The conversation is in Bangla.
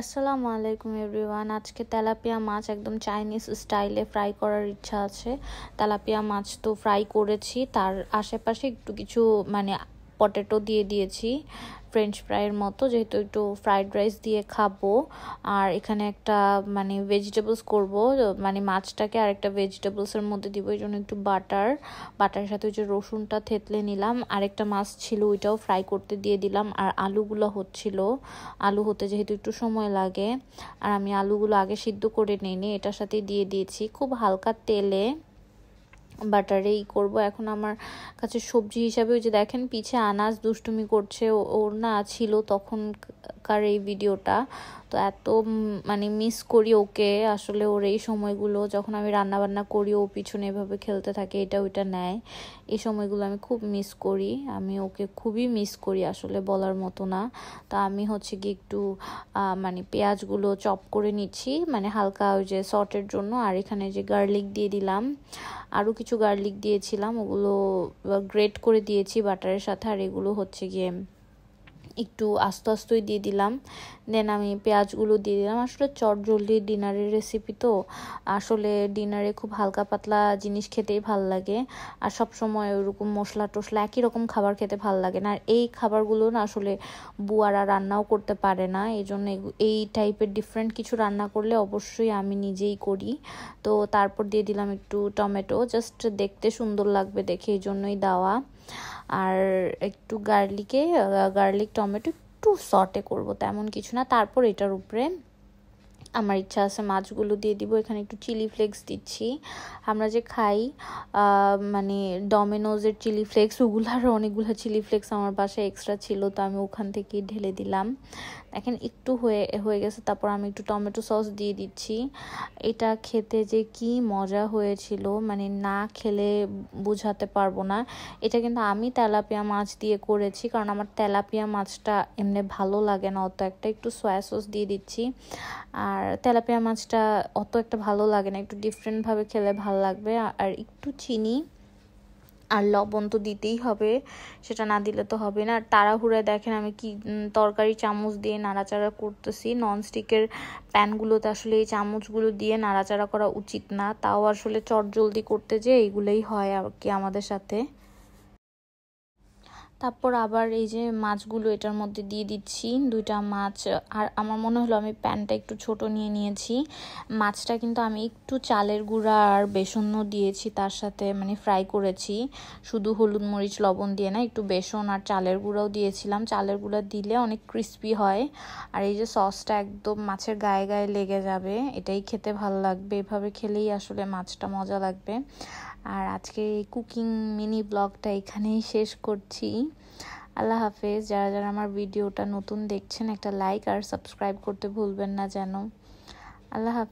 আসসালামু আলাইকুম এভরিওয়ান। আজকে তেলাপিয়া মাছ একদম চাইনিজ স্টাইলে ফ্রাই করার ইচ্ছা আছে। তেলাপিয়া মাছ তো ফ্রাই করেছি, তার আশেপাশে একটু কিছু মানে পটেটো দিয়ে দিয়েছি ফ্রেঞ্চ ফ্রাইয়ের মতো, যেহেতু একটু ফ্রাইড রাইস দিয়ে খাবো। আর এখানে একটা মানে ভেজিটেবলস করব, মানে মাছটাকে আর একটা ভেজিটেবলসের মধ্যে দিব, এই জন্য একটু বাটারের সাথে ওই যে রসুনটা থেতলে নিলাম। আরেকটা মাছ ছিল ওইটাও ফ্রাই করতে দিয়ে দিলাম। আর আলুগুলো হচ্ছিল, আলু হতে যেহেতু একটু সময় লাগে, আর আমি আলুগুলো আগে সিদ্ধ করে নিইনি, এটার সাথে দিয়ে দিয়েছি খুব হালকা তেলে বাটারেই করব। এখন আমার কাছে সবজি হিসাবে ওই যে দেখেন পিছে আনাজ দুষ্টুমি করছে, ওর না ছিল তখনকার এই ভিডিওটা। তো এত মানে মিস করি ওকে আসলে। ওর এই সময়গুলো যখন আমি রান্না বান্না করি ও পিছনে এভাবে খেলতে থাকে, এটা ওইটা নেয়, এই সময়গুলো আমি খুব মিস করি। আমি ওকে খুবই মিস করি আসলে, বলার মতো না। তা আমি হচ্ছে কি একটু মানে পেঁয়াজগুলো চপ করে নিচ্ছি, মানে হালকা ওই যে সটের জন্য। আর এখানে যে গার্লিক দিয়ে দিলাম, আরও কিছু গার্লিক দিয়েছিলাম, ওগুলো গ্রেট করে দিয়েছি বাটারের সাথে। আর এগুলো হচ্ছে গিয়ে একটু আস্তে আস্তেই দিয়ে দিলাম। দেন আমি পেঁয়াজগুলো দিয়ে দিলাম। আসলে চটজলদি ডিনারের রেসিপি তো, আসলে ডিনারে খুব হালকা পাতলা জিনিস খেতেই ভাল লাগে। আর সব সময় ওরকম মশলা টশলা একই রকম খাবার খেতে ভাল লাগে না। আর এই খাবারগুলো না আসলে বুয়ারা রান্নাও করতে পারে না, এই জন্য এই টাইপের ডিফারেন্ট কিছু রান্না করলে অবশ্যই আমি নিজেই করি। তো তারপর দিয়ে দিলাম একটু টমেটো, জাস্ট দেখতে সুন্দর লাগবে দেখে এই জন্যই দেওয়া। আর একটু গার্লিক টমেটো একটু সটে করব, তেমন কিছু না। তারপর এটার উপরে আমার ইচ্ছা আছে মাছগুলো দিয়ে দিব। এখানে একটু চিলি ফ্লেক্স দিচ্ছি, আমরা যে খাই মানে ডমিনোজের চিলি ফ্লেক্স, ওগুলারও অনেকগুলো চিলি ফ্লেক্স আমার বাসায় এক্সট্রা ছিল, তো আমি ওখান থেকেই ঢেলে দিলাম। দেখেন একটু হয়ে গেছে। তারপর আমি একটু টমেটো সস দিয়ে দিচ্ছি। এটা খেতে যে কি মজা হয়েছিল, মানে না খেলে বোঝাতে পারবো না। এটা কিন্তু আমি তেলাপিয়া মাছ দিয়ে করেছি, কারণ আমার তেলাপিয়া মাছটা এমনি ভালো লাগে না অত একটা। একটু সয়া সস দিয়ে দিচ্ছি। আর তেলাপিয়া মাছটা অত একটা ভালো লাগে না, একটু ডিফারেন্টভাবে খেলে ভালো লাগবে। আর একটু চিনি আর লবণ তো দিতেই হবে, সেটা না দিলে তো হবে না। আর তাড়াহুড়ায় দেখেন আমি কি তরকারি চামচ দিয়ে নাড়াচাড়া করতেছি। ননস্টিকের প্যানগুলোতে আসলে এই চামচগুলো দিয়ে নাড়াচাড়া করা উচিত না, তাও আসলে চটজলদি করতে যে এইগুলোই হয় আর কি আমাদের সাথে। তারপর আবার এই যে মাছগুলো এটার মধ্যে দিয়ে দিচ্ছি, দুইটা মাছ। আর আমার মনে হলো আমি প্যানটা একটু ছোট নিয়েছি। মাছটা কিন্তু আমি একটু চালের গুঁড়া আর বেসনও দিয়েছি তার সাথে, মানে ফ্রাই করেছি, শুধু হলুদ মরিচ লবণ দিয়ে না, একটু বেসন আর চালের গুঁড়াও দিয়েছিলাম। চালের গুঁড়া দিলে অনেক ক্রিস্পি হয়। আর এই যে সসটা একদম মাছের গায়ে গায়ে লেগে যাবে, এটাই খেতে ভালো লাগবে। এভাবে খেলেই আসলে মাছটা মজা লাগবে। আর আজকে এই কুকিং মিনি ব্লগটা এখানেই শেষ করছি। আল্লাহ হাফেজ। যারা যারা আমার ভিডিওটা নতুন দেখছেন, একটা লাইক আর সাবস্ক্রাইব করতে ভুলবেন না যেন। আল্লাহ হাফেজ।